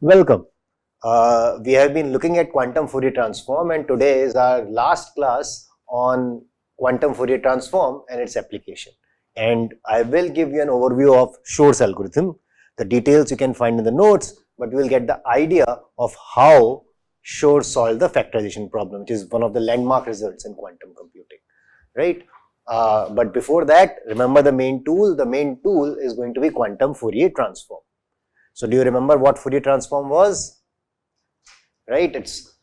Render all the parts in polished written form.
Welcome. We have been looking at quantum Fourier transform, and today is our last class on quantum Fourier transform and its application. And I will give you an overview of Shor's algorithm. The details you can find in the notes, but you will get the idea of how Shor solved the factorization problem, which is one of the landmark results in quantum computing, right? But before that, remember the main tool. The main tool is going to be quantum Fourier transform. So do you remember what Fourier transform was? Right, it's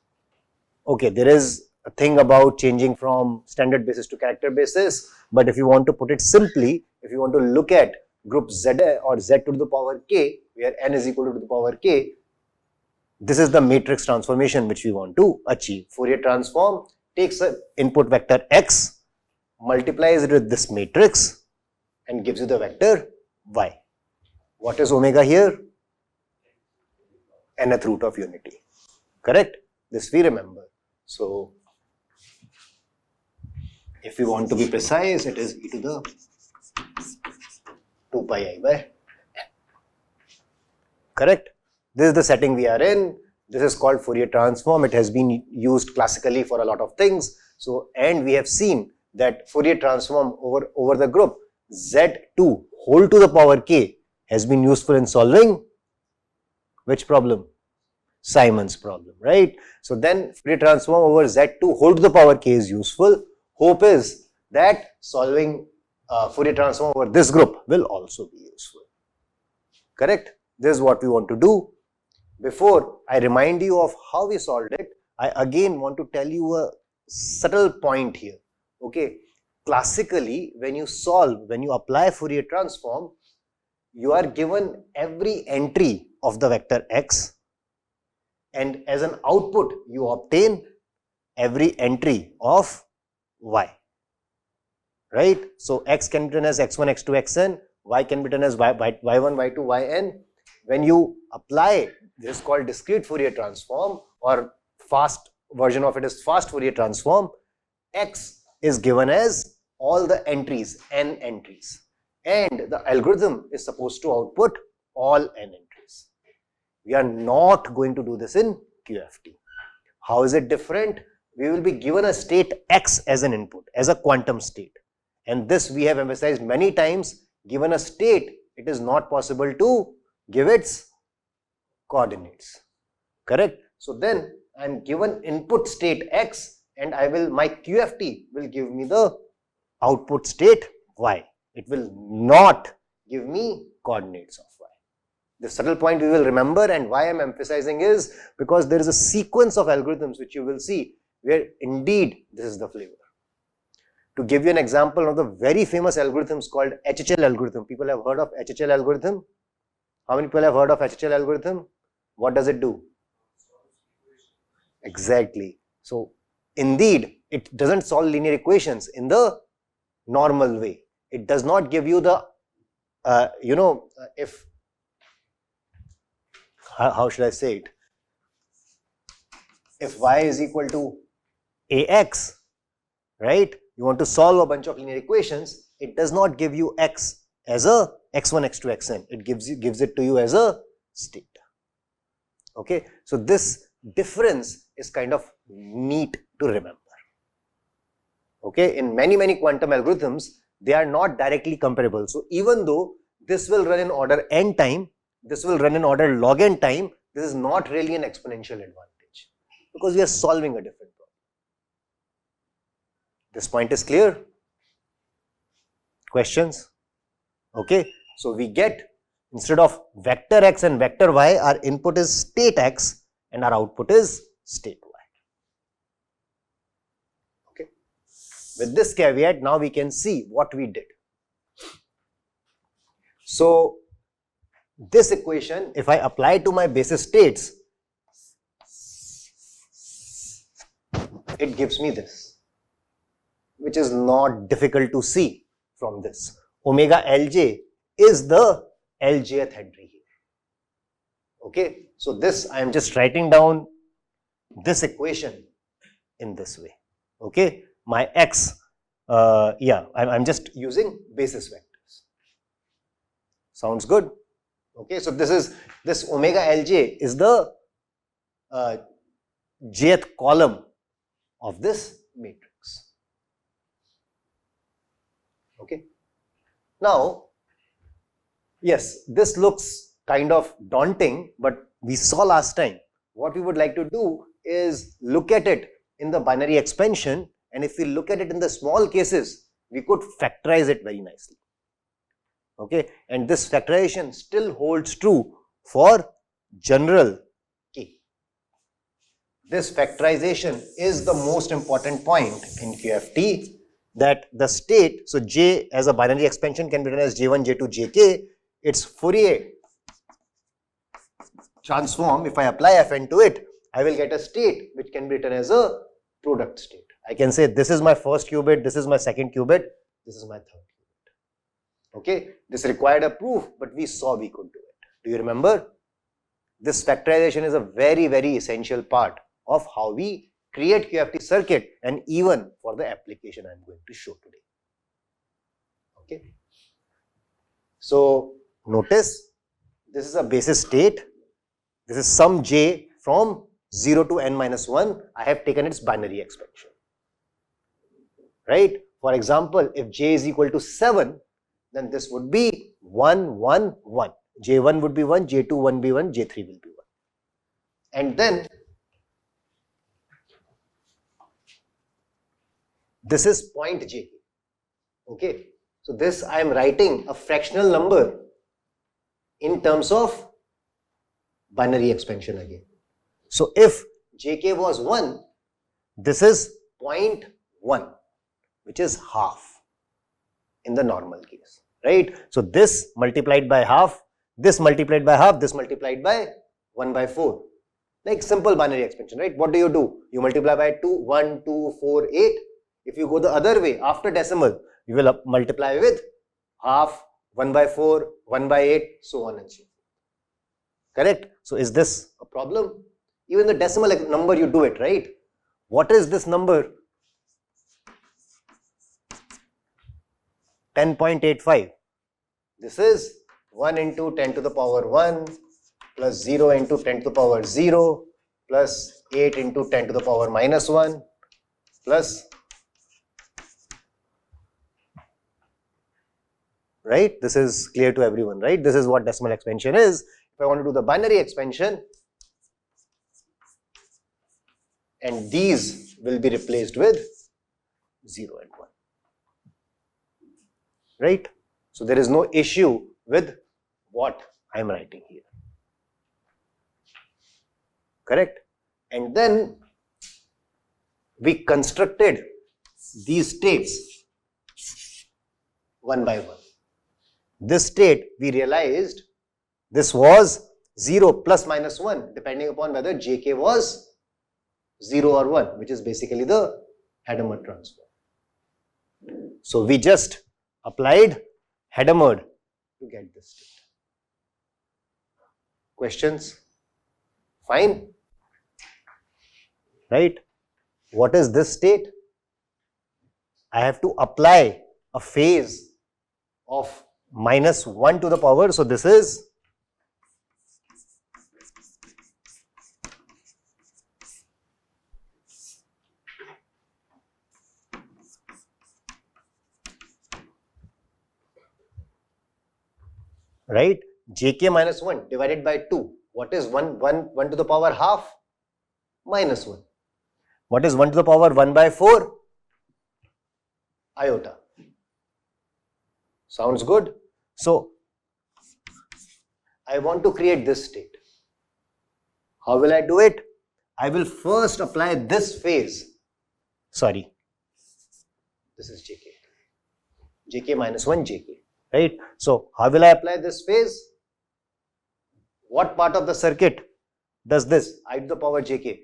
okay. There is a thing about changing from standard basis to character basis, but if you want to put it simply, if you want to look at group Z or Z to the power k, where n is equal to the power k, this is the matrix transformation which we want to achieve. Fourier transform takes an input vector x, multiplies it with this matrix and gives you the vector y. What is omega here? Nth root of unity. Correct? This we remember. So, if we want to be precise, it is e to the 2 pi I by n. Correct? This is the setting we are in. This is called Fourier transform. It has been used classically for a lot of things. So, and we have seen that Fourier transform over the group Z2 whole to the power k has been useful in solving which problem? Simon's problem, right? So then Fourier transform over Z2 whole to the power k is useful. Hope is that solving Fourier transform over this group will also be useful. Correct? This is what we want to do. Before I remind you of how we solved it, I again want to tell you a subtle point here. Okay, classically when you apply Fourier transform, you are given every entry of the vector x, and as an output you obtain every entry of y, right? So x can be written as x1, x2, xn, y can be written as y1, y2, yn. When you apply, this is called discrete Fourier transform, or fast version of it is fast Fourier transform, x is given as all the entries, n entries, and the algorithm is supposed to output all n entries. We are not going to do this in QFT. How is it different? We will be given a state x as an input, as a quantum state, and this we have emphasized many times. Given a state, it is not possible to give its coordinates. Correct? So then I am given input state x, and my QFT will give me the output state y. It will not give me coordinates of y. The subtle point we will remember, and why I am emphasizing is because there is a sequence of algorithms which you will see where indeed this is the flavor. To give you an example of the very famous algorithms called HHL algorithm. People have heard of HHL algorithm? How many people have heard of HHL algorithm? What does it do? Exactly. So indeed it doesn't solve linear equations in the normal way. It does not give you the how should I say it? If y is equal to ax, right? You want to solve a bunch of linear equations. It does not give you x as a x1, x2, xn. It gives it to you as a state. Okay, so this difference is kind of neat to remember. Okay, in many quantum algorithms, they are not directly comparable. So even though this will run in order n time, this will run in order log n time, this is not really an exponential advantage because we are solving a different problem. This point is clear? Questions? Okay, so we get, instead of vector x and vector y, our input is state x and our output is state y. Okay, with this caveat, now we can see what we did. So this equation, if I apply to my basis states, it gives me this, which is not difficult to see from this. Omega Lj is the Ljth entry here. Okay, so this I am just writing down this equation in this way. Okay, my x, I'm just using basis vectors. Sounds good? Okay, so this omega Lj is the jth column of this matrix. Okay. Now, yes, this looks kind of daunting, but we saw last time. What we would like to do is look at it in the binary expansion, and if we look at it in the small cases, we could factorize it very nicely. Okay, and this factorization still holds true for general K. This factorization is the most important point in QFT, that the state, so J as a binary expansion can be written as J1, J2, Jk. Its Fourier transform, if I apply Fn to it, I will get a state which can be written as a product state. I can say this is my first qubit, this is my second qubit, this is my third qubit. Okay, this required a proof, but we saw we could do it. Do you remember? This factorization is a very, very essential part of how we create QFT circuit, and even for the application I am going to show today. Okay. So notice this is a basis state. This is some j from 0 to n minus 1. I have taken its binary expansion. Right? For example, if j is equal to 7, then this would be 1, 1, 1. J1 would be 1, J2 will be 1, J3 will be 1. And then this is point jk. Okay. So this I am writing a fractional number in terms of binary expansion again. So if jk was 1, this is 0.1, which is half in the normal case, right? So this multiplied by half, this multiplied by half, this multiplied by 1 by 4. Like simple binary expansion, right? What do? You multiply by 2, 1, 2, 4, 8. If you go the other way, after decimal, you will multiply with half, 1 by 4, 1 by 8, so on and so forth. Correct? So is this a problem? Even the decimal number you do it, right? What is this number? 10.85. This is 1 into 10 to the power 1 plus 0 into 10 to the power 0 plus 8 into 10 to the power minus 1 plus, right? This is clear to everyone, right? This is what decimal expansion is. If I want to do the binary expansion, and these will be replaced with 0 and 1, right? So there is no issue with what I am writing here. Correct? And then we constructed these states one by one. This state we realized this was 0 plus minus 1 depending upon whether jk was 0 or 1, which is basically the Hadamard transform. So we just applied Hadamard to get this state. Questions? Fine? Right? What is this state? I have to apply a phase of minus 1 to the power. So this is right, jk minus 1 divided by 2. What is 1 to the power half? Minus 1. What is 1 to the power 1 by 4? Iota. Sounds good? So I want to create this state. How will I do it? I will first apply this phase. Sorry, this is jk. jk minus 1 jk. Right? So how will I apply this phase? What part of the circuit does this? I to the power jk.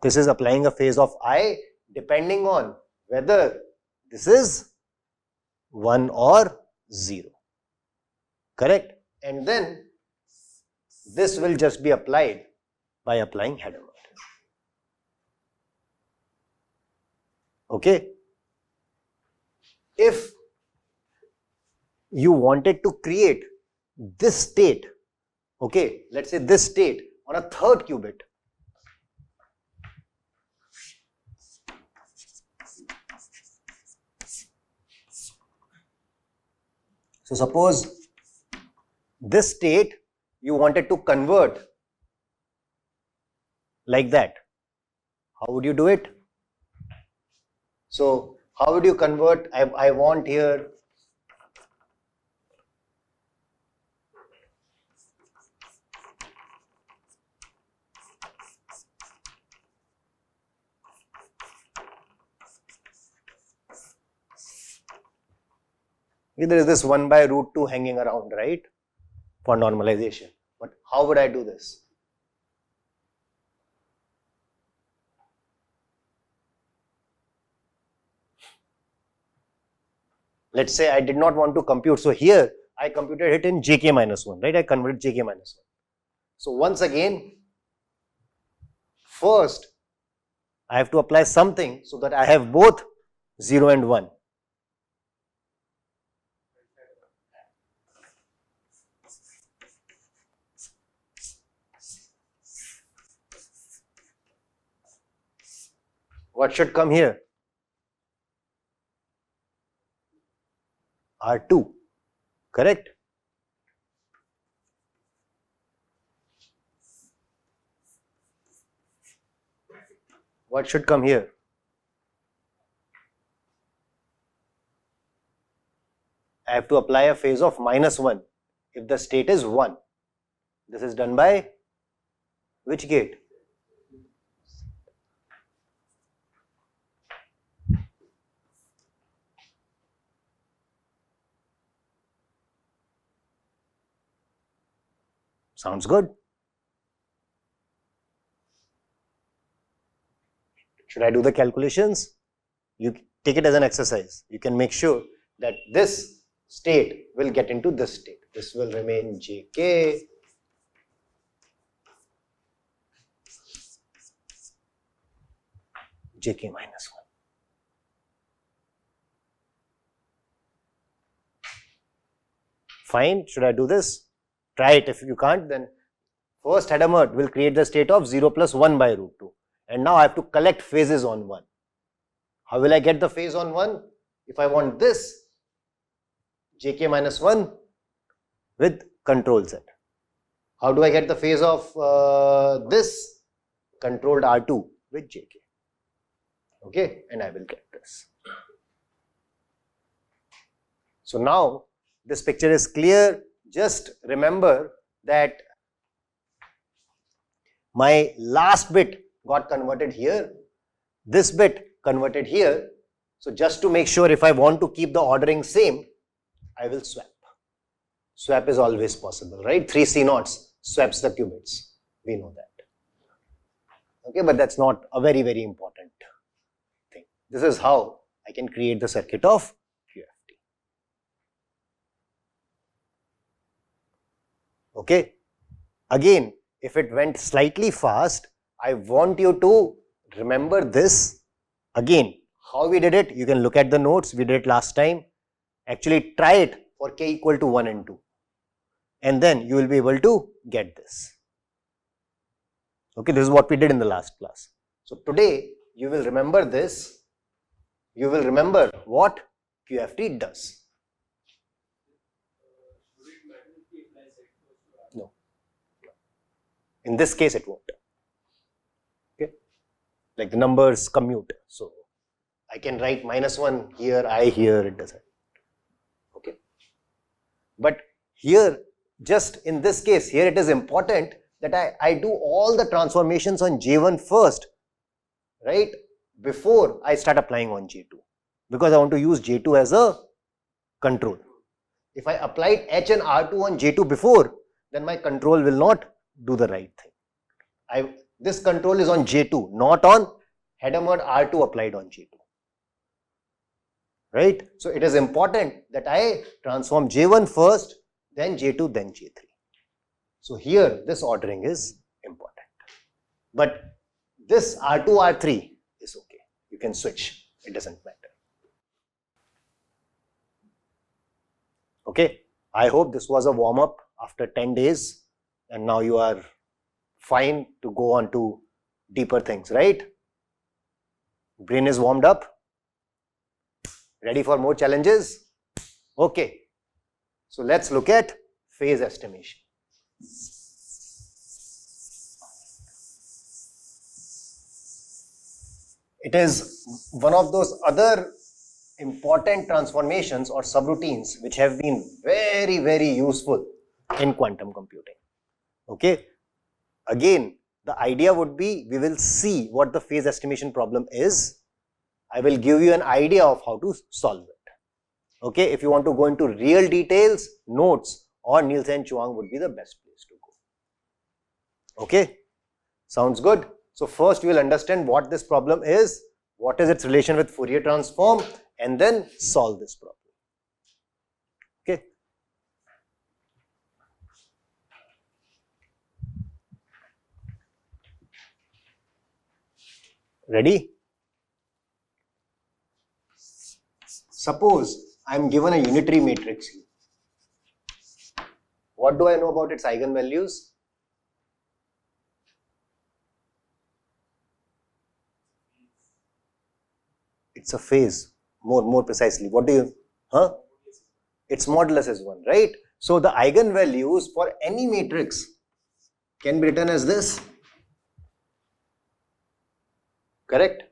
This is applying a phase of I depending on whether this is 1 or 0. Correct? And then this will just be applied by applying Hadamard. Okay. If you wanted to create this state, okay, let's say this state on a third qubit, so suppose this state you wanted to convert like that, how would you do it? So how would you convert? I want here there is this 1 by root 2 hanging around, right, for normalization. But how would I do this? Let's say I did not want to compute. So here I computed it in jk minus 1, right? I converted jk minus 1. So once again, first I have to apply something so that I have both 0 and 1. What should come here? R2, correct? What should come here? I have to apply a phase of -1 if the state is 1. This is done by which gate? Sounds good. Should I do the calculations? You take it as an exercise. You can make sure that this state will get into this state. This will remain jk. jk minus 1. Fine. Should I do this? Try it. If you can't, then first Hadamard will create the state of 0 plus 1 by root 2. And now I have to collect phases on 1. How will I get the phase on 1? If I want this, jk minus 1 with control z. How do I get the phase of this? Controlled R2 with jk. Okay, and I will get this. So now this picture is clear. Just remember that my last bit got converted here, this bit converted here. So just to make sure, if I want to keep the ordering same, I will swap. Swap is always possible, right? 3 C0s swaps the qubits. We know that. Okay, but that's not a very, very important thing. This is how I can create the circuit of QFT. Okay, again, if it went slightly fast, I want you to remember this. Again, how we did it, you can look at the notes. We did it last time. Actually try it for k equal to 1 and 2. And then you will be able to get this. Okay, this is what we did in the last class. So today you will remember this. You will remember what QFT does. No. In this case it won't. Okay, like the numbers commute. So I can write -1 here, I here, it doesn't. Okay, but here, just in this case, here it is important that I do all the transformations on J1 first, right, before I start applying on J2, because I want to use J2 as a control. If I applied H and R2 on J2 before, then my control will not do the right thing. This control is on J2, not on Hadamard R2 applied on J2. Right? So it is important that I transform J1 first, then J2, then J3. So here this ordering is important. But this R2, R3 is okay. You can switch. It doesn't matter. Okay, I hope this was a warm-up after 10 days and now you are fine to go on to deeper things, right? Brain is warmed up. Ready for more challenges? Okay, so let's look at phase estimation. It is one of those other important transformations or subroutines which have been very, very useful in quantum computing. Okay, again, the idea would be we will see what the phase estimation problem is. I will give you an idea of how to solve it. Okay, if you want to go into real details, notes or Niels and Chuang would be the best place to go. Okay, sounds good. So first we will understand what this problem is, what is its relation with Fourier transform, and then solve this problem. Okay. Ready? Suppose I am given a unitary matrix here. What do I know about its eigenvalues? It's a phase, more precisely. What do you, its modulus is 1, right? So the eigenvalues for any matrix can be written as this. Correct?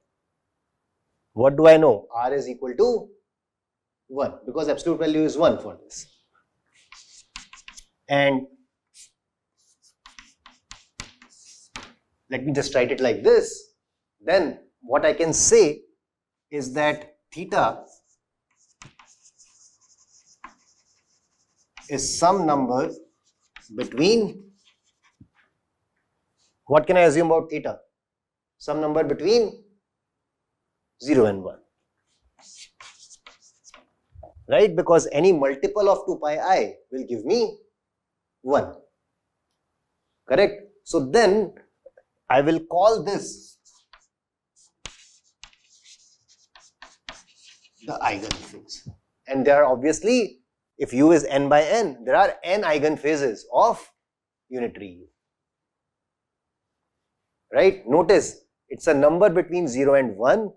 What do I know? R is equal to 1 because absolute value is 1 for this. And let me just write it like this. Then what I can say is that theta is some number between, what can I assume about theta? Some number between 0 and 1. Right? Because any multiple of 2 pi I will give me 1. Correct? So then I will call this the eigenphase. And there are obviously, if U is n by n, there are n eigenphases of unitary U. Right? Notice, it's a number between 0 and 1.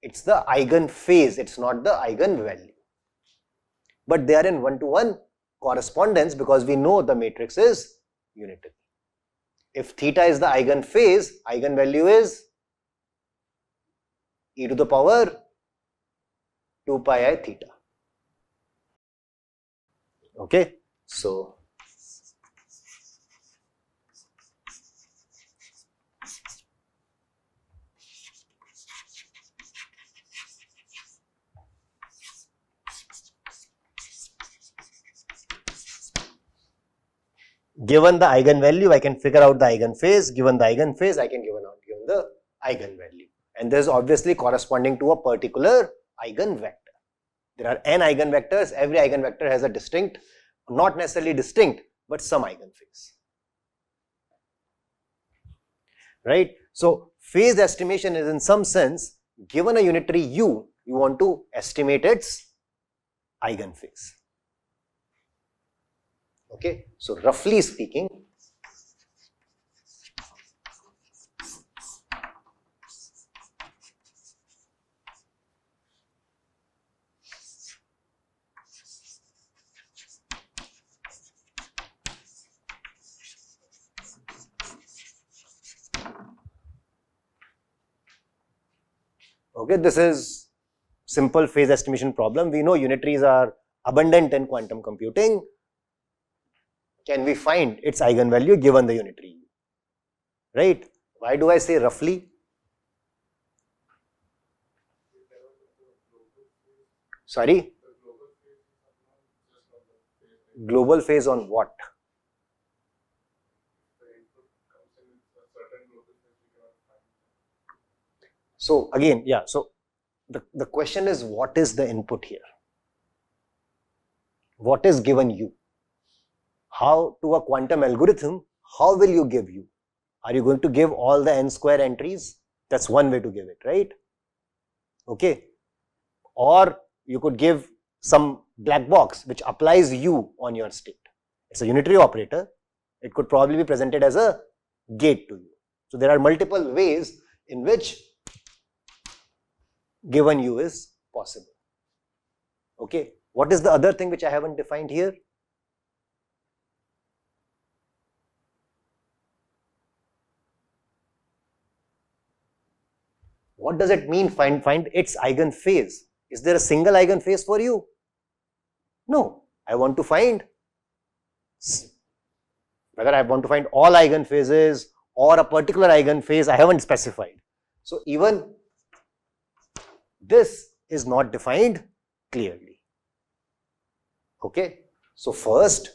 It's the eigenphase, it's not the eigenvalue. But they are in one-to-one correspondence because we know the matrix is unitary. If theta is the eigenphase, eigenvalue is e to the power 2 pi I theta. Okay, so given the eigenvalue, I can figure out the eigenphase. Given the eigenphase, I can given the eigenvalue. And this is obviously corresponding to a particular eigenvector. There are n eigenvectors. Every eigenvector has a distinct, not necessarily distinct, but some eigenphase. Right? So phase estimation is in some sense, given a unitary U, you want to estimate its eigenphase. Okay, so roughly speaking, okay, this is simple phase estimation problem. We know unitaries are abundant in quantum computing. Can we find its eigenvalue given the unitary U? Right? Why do I say roughly? Sorry? Global phase on what? So again, yeah, so the question is, what is the input here? What is given U? How to a quantum algorithm, how will you give U? Are you going to give all the n square entries? That's one way to give it, right? Okay, or you could give some black box which applies u on your state. It's a unitary operator. It could probably be presented as a gate to you. So there are multiple ways in which given u is possible. Okay, what is the other thing which I haven't defined here? What does it mean find its eigenphase? Is there a single eigenphase for you? No, I want to find whether I want to find all eigenphases or a particular eigenphase. I haven't specified. So even this is not defined clearly. Okay, so first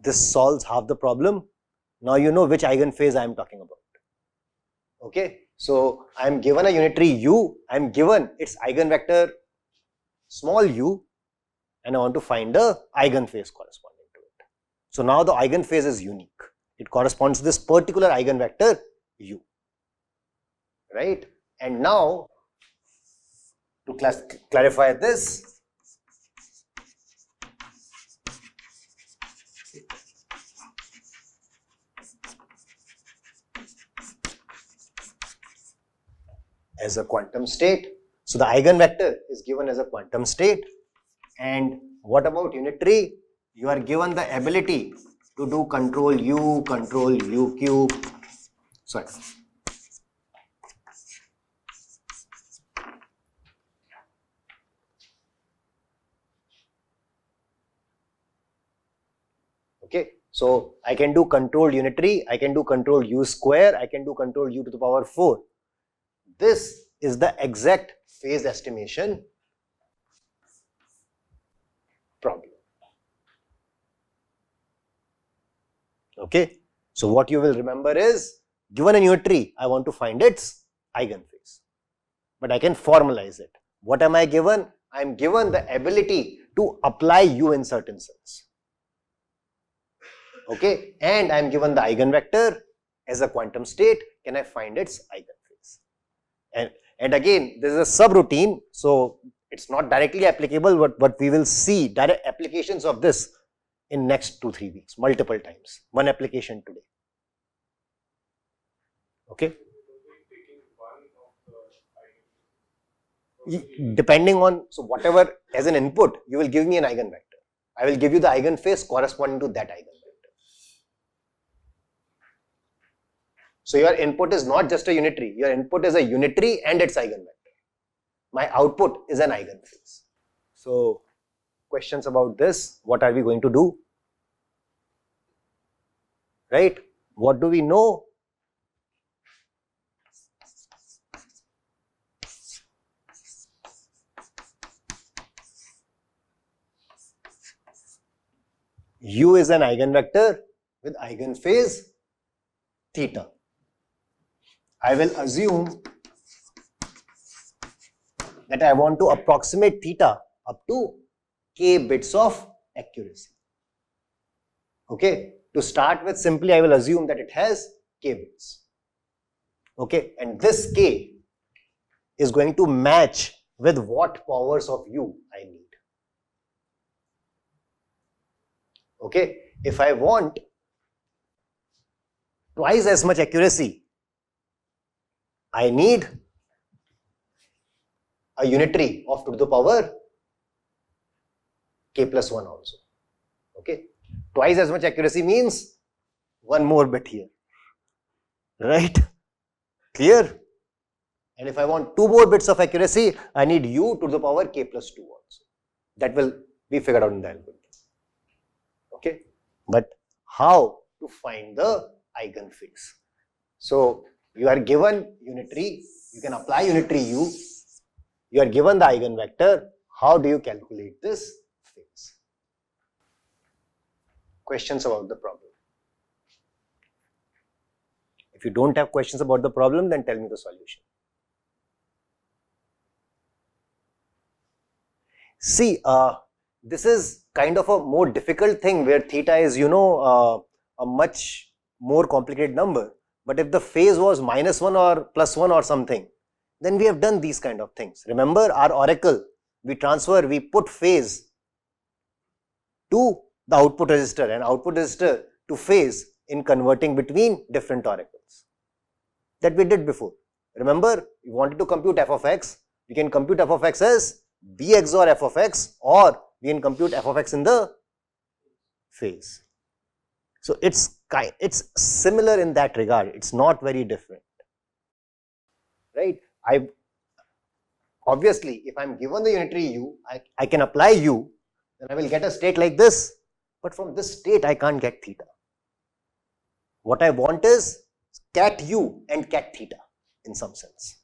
this solves half the problem. Now you know which eigenphase I am talking about. Okay, so I am given a unitary u, I am given its eigenvector small u, and I want to find the eigenphase corresponding to it. So now the eigenphase is unique. It corresponds to this particular eigenvector u, right? And now to clarify this, as a quantum state. So the eigenvector is given as a quantum state. And what about unitary? You are given the ability to do control u cube. Sorry. Okay, so I can do control unitary, I can do control u square, I can do control u to the power 4. This is the exact phase estimation problem. Okay, so what you will remember is, given a unitary, I want to find its eigenphase, but I can formalize it. What am I given? I am given the ability to apply u in certain cells. Okay, and I am given the eigenvector as a quantum state. Can I find its eigenphase? And again, this is a subroutine, so it's not directly applicable, but we will see direct applications of this in next 2-3 weeks, multiple times. One application today. Okay. Depending on, so whatever as an input, you will give me an eigenvector. I will give you the eigenphase corresponding to that eigenvector. So your input is not just a unitary, your input is a unitary and its eigenvector. My output is an eigenphase. So questions about this, what are we going to do? Right? What do we know? U is an eigenvector with eigenphase theta. I will assume that I want to approximate theta up to k bits of accuracy. Okay, to start with, simply I will assume that it has k bits. Okay, and this k is going to match with what powers of u I need. Okay, if I want twice as much accuracy, I need a unitary of 2 to the power k plus 1 also. Okay, twice as much accuracy means one more bit here, right? Clear? And if I want 2 more bits of accuracy, I need u to the power k plus 2 also. That will be figured out in the algorithm. Okay, but how to find the eigenphase? So you are given unitary, you can apply unitary u, you are given the eigenvector. How do you calculate this phase? questions about the problem? If you don't have questions about the problem, then tell me the solution. See, this is kind of a more difficult thing where theta is, a much more complicated number. But if the phase was -1 or +1 or something, then we have done these kind of things. Remember our oracle, we put phase to the output resistor and output resistor to phase in converting between different oracles. That we did before. Remember, we wanted to compute f of x. We can compute f of x as b XOR f of x, or we can compute f of x in the phase. So it's similar in that regard. It's not very different, right? Obviously, if I'm given the unitary u, I can apply u, then I will get a state like this. But from this state, I can't get theta. What I want is cat u and cat theta in some sense.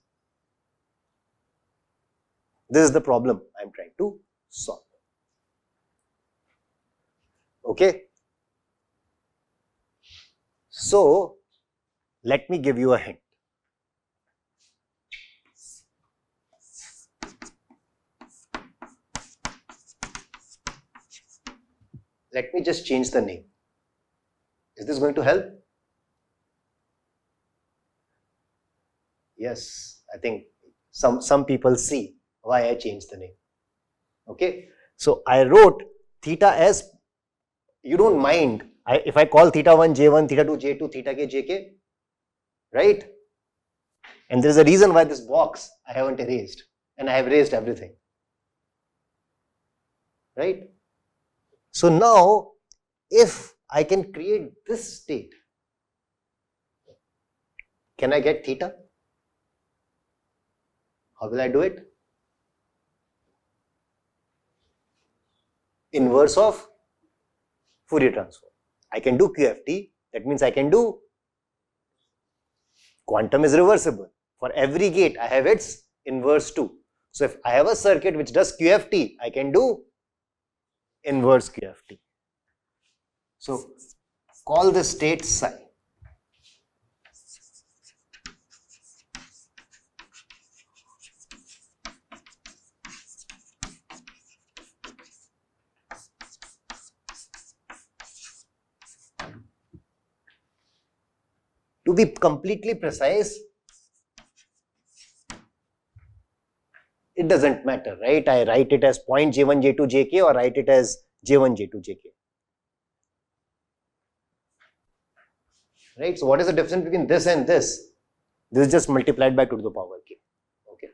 This is the problem I'm trying to solve. Okay. So let me give you a hint. Let me just change the name. Is this going to help? Yes, I think some people see why I changed the name. Okay, so I wrote theta as, you don't mind if I call theta 1 J1, theta 2 J2, theta k Jk, right? And there is a reason why this box I haven't erased, and I have erased everything, right? So now, if I can create this state, can I get theta? How will I do it? Inverse of Fourier transform. I can do QFT, that means I can do, quantum is reversible. For every gate, I have its inverse too. So if I have a circuit which does QFT, I can do inverse QFT. So call the state psi. To be completely precise, it doesn't matter, right? I write it as point J1, J2, Jk, or write it as J1, J2, Jk. Right? So what is the difference between this and this? This is just multiplied by 2 to the power k. Okay.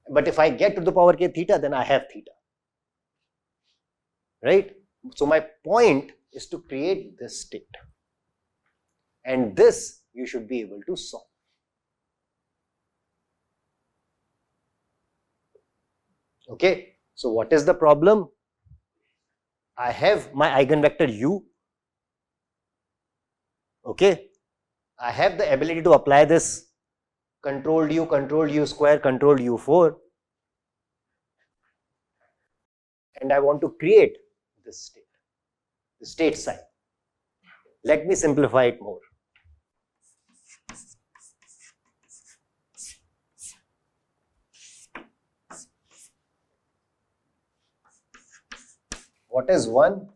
But if I get 2 to the power k theta, then I have theta. Right? So my point is to create this state. And this you should be able to solve. Okay. So what is the problem? I have my eigenvector u. Okay. I have the ability to apply this controlled u square, controlled u4. And I want to create this state, the state psi. Let me simplify it more. What is 1?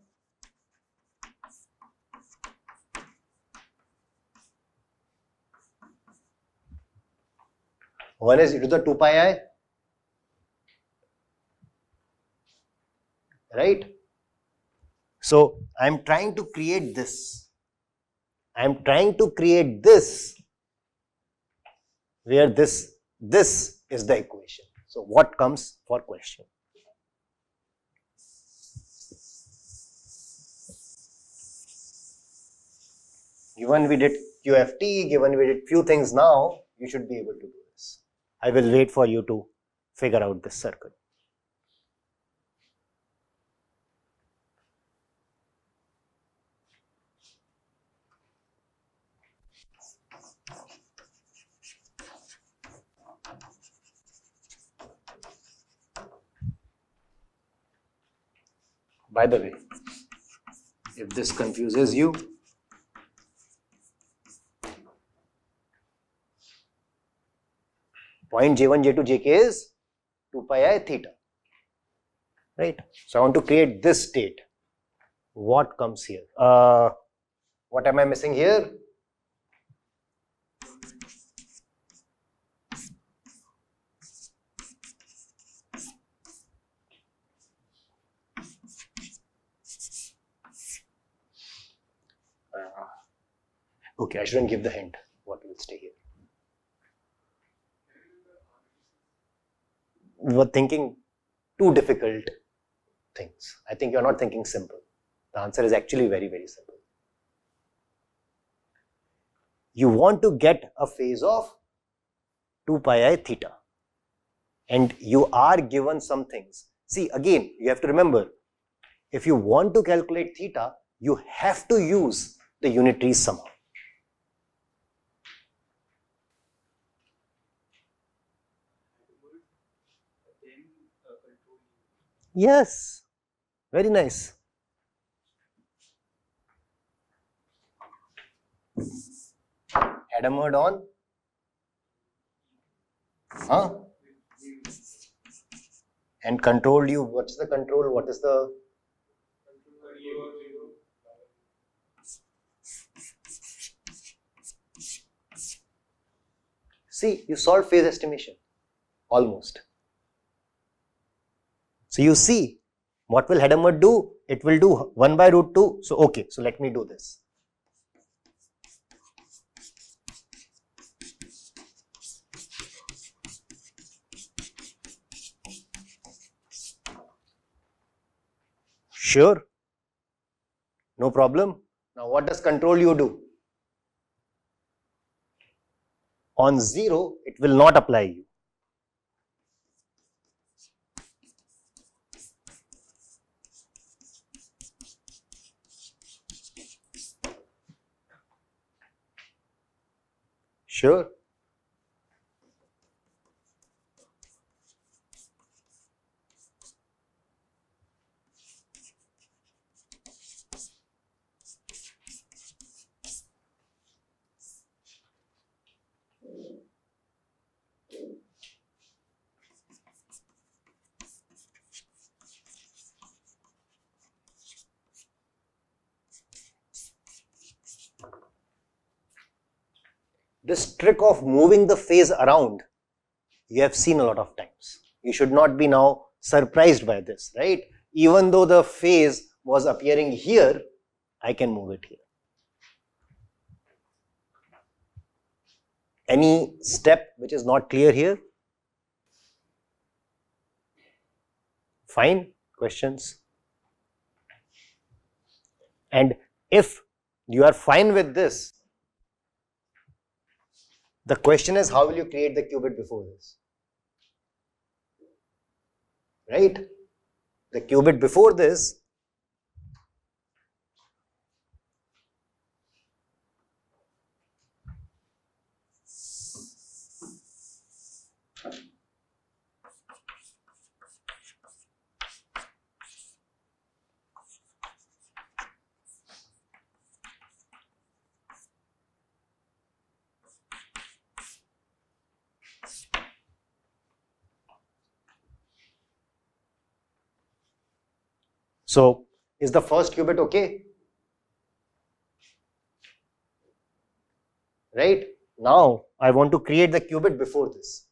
One is e to the 2 pi I, right? So I'm trying to create this. I'm trying to create this where this is the equation. So what comes for question? Given we did QFT, given we did few things now, you should be able to do this. I will wait for you to figure out this circuit. By the way, If this confuses you, point J1, J2, Jk is 2 pi I theta, right? So I want to create this state. What comes here? What am I missing here? Okay, I shouldn't give the hint. What will stay here? We were thinking too difficult things. I think you're not thinking simple. The answer is actually very, very simple. You want to get a phase of 2 pi I theta, and you are given some things. See, again, you have to remember, if you want to calculate theta, you have to use the unitaries somehow. Yes, very nice. Hammered on? Huh? And controlled you. What's the control? What is the... See, you solved phase estimation. Almost. So you see, what will Hadamard do? It will do 1 by root 2. So okay, so let me do this. Sure. No problem. Now what does control you do? On 0, it will not apply you. Sure. This trick of moving the phase around, you have seen a lot of times. You should not be now surprised by this, right? Even though the phase was appearing here, I can move it here. Any step which is not clear here? Fine. Questions? And if you are fine with this, the question is, how will you create the qubit before this? Right? The qubit before this, so is the first qubit okay? Right? Now I want to create the qubit before this.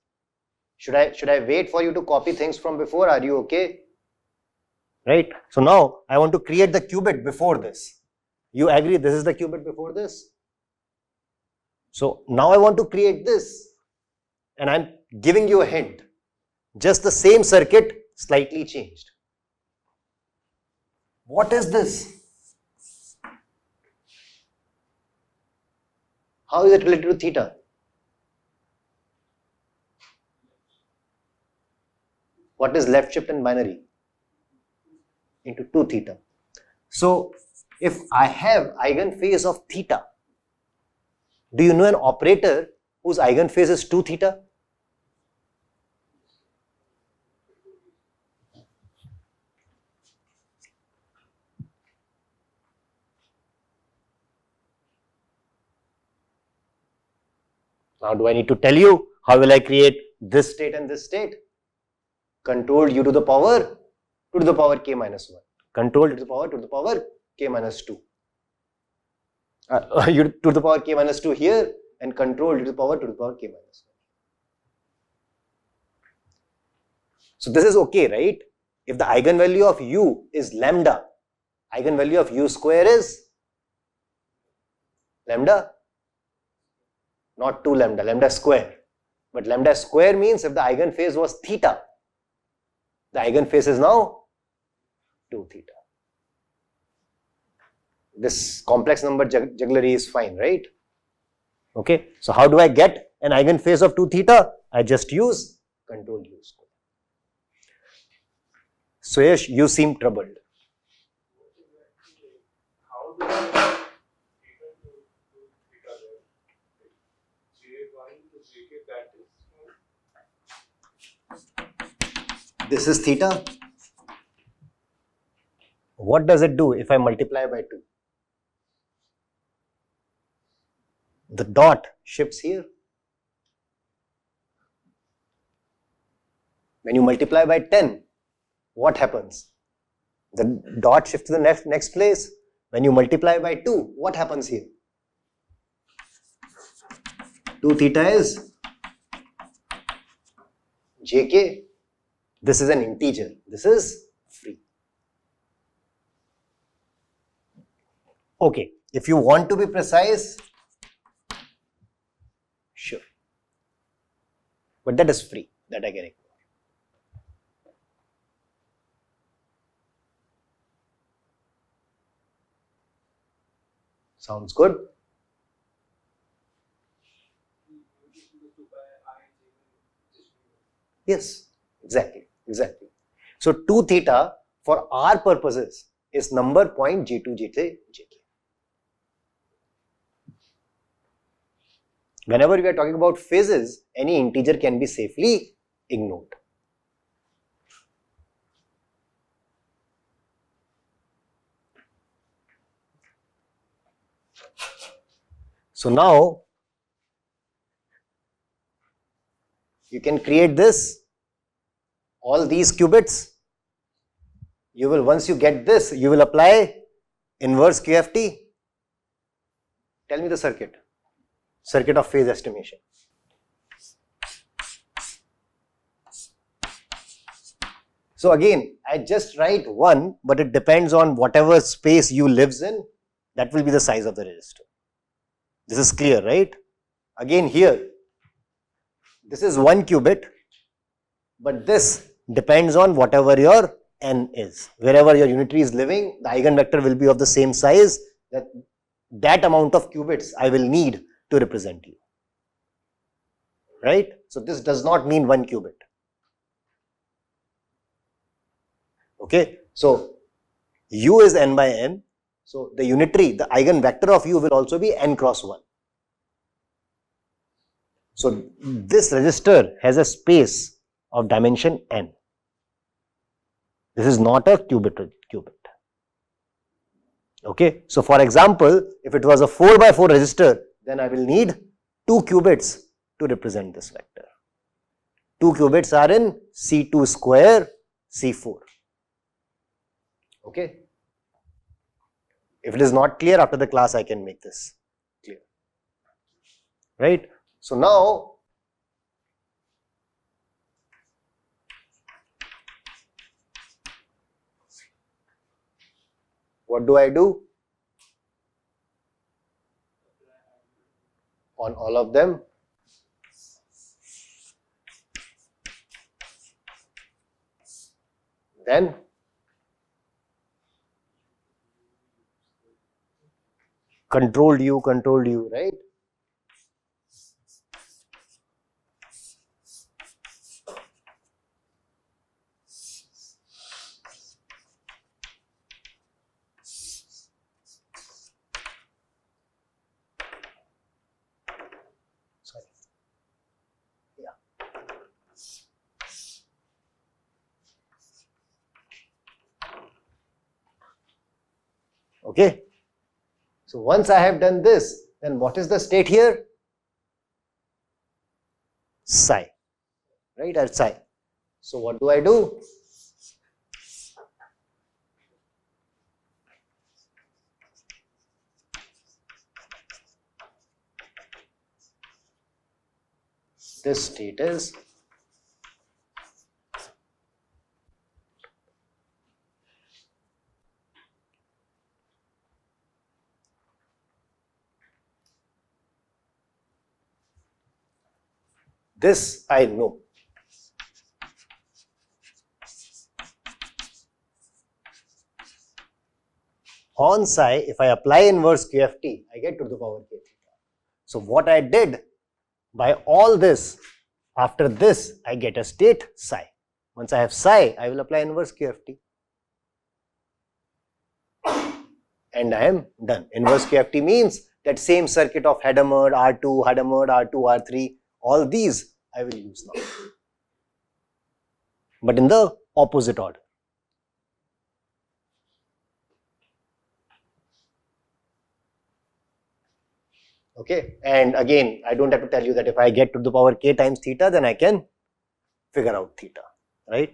Should I wait for you to copy things from before? Are you okay? Right? So now I want to create the qubit before this. You agree this is the qubit before this? So now I want to create this, and I'm giving you a hint. Just the same circuit, slightly changed. What is this? How is it related to theta? What is left shift and binary? Into 2 theta. So if I have eigenphase of theta, do you know an operator whose eigenphase is 2 theta? Now do I need to tell you how will I create this state and this state? Control u to the power k minus 1. Control to the power k minus 2. U to the power k minus 2 here, and control u to the power k minus 1. So this is okay, right? If the eigenvalue of u is lambda, eigenvalue of u square is lambda, not 2 lambda, lambda square. But lambda square means if the eigenphase was theta, the eigenphase is now 2 theta. This complex number jugglery is fine, right? Okay, so how do I get an eigenphase of 2 theta? I just use control u square. Suyesh, you seem troubled. How do I This is theta. What does it do if I multiply by 2? The dot shifts here. When you multiply by 10, what happens? The dot shifts to the next place. When you multiply by 2, what happens here? 2 theta is jk. This is an integer. This is free. Okay, if you want to be precise, sure. But that is free. That I can ignore. Sounds good? Yes, exactly. So 2 theta for our purposes is number point J2, J3, Jk. Whenever we are talking about phases, any integer can be safely ignored. So now you can create this, all these qubits. You will, once you get this, you will apply inverse QFT. Tell me the circuit of phase estimation. So again, I just write 1, but it depends on whatever space u lives in, that will be the size of the resistor. This is clear, right? Again here, this is 1 qubit, but this depends on whatever your n is. Wherever your unitary is living, the eigenvector will be of the same size, that amount of qubits I will need to represent you. Right? So this does not mean 1 qubit. Okay? So u is n by n. So the unitary, the eigenvector of u will also be n cross 1. So this resistor has a space of dimension n. This is not a qubit. Okay, so for example, if it was a 4 by 4 resistor, then I will need 2 qubits to represent this vector. 2 qubits are in C2 square, C4. Okay. If it is not clear, after the class I can make this clear. Right? So now, what do I do? On all of them, then controlled u, right? Sorry. Yeah. Okay. So once I have done this, then what is the state here? psi, right, at psi. So what do I do? This state is this I know. On psi, if I apply inverse QFT, I get to the power k theta. So what I did by all this, after this, I get a state psi. Once I have psi, I will apply inverse QFT. And I am done. Inverse QFT means that same circuit of Hadamard, R2, Hadamard, R2, R3, all these I will use now. But in the opposite order. Okay, and again, I don't have to tell you that if I get to the power k times theta, then I can figure out theta, right?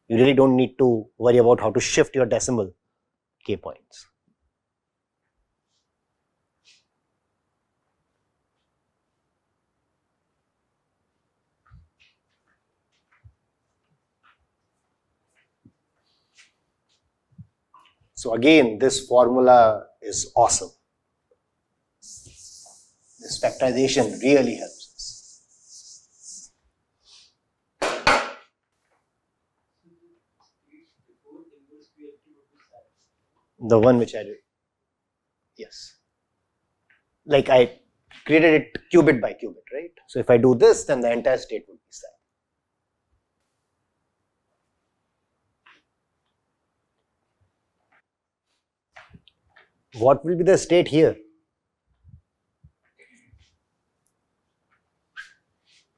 You really don't need to worry about how to shift your decimal k points. So again, this formula is awesome. This factorization really helps us. The one which I did. Yes. Like I created it qubit by qubit, right? So if I do this, then the entire state would be psi. What will be the state here?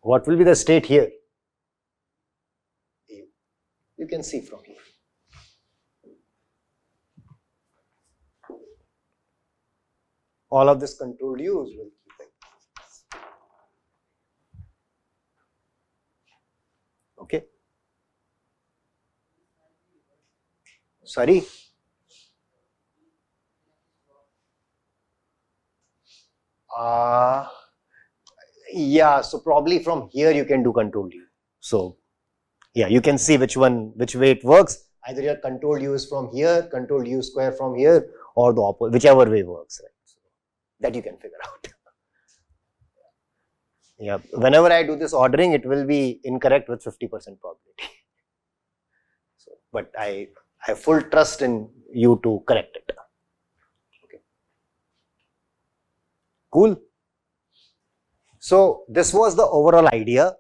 What will be the state here? You can see from here. All of this controlled use will keep it. Okay. Sorry. Yeah, so probably from here you can do controlled U. So yeah, you can see which way it works. Either your controlled U is from here, controlled U square from here, or the opposite, whichever way works, right? So that you can figure out. Yeah, whenever I do this ordering, it will be incorrect with 50% probability. So, but I have full trust in you to correct it. Okay. Cool. So this was the overall idea.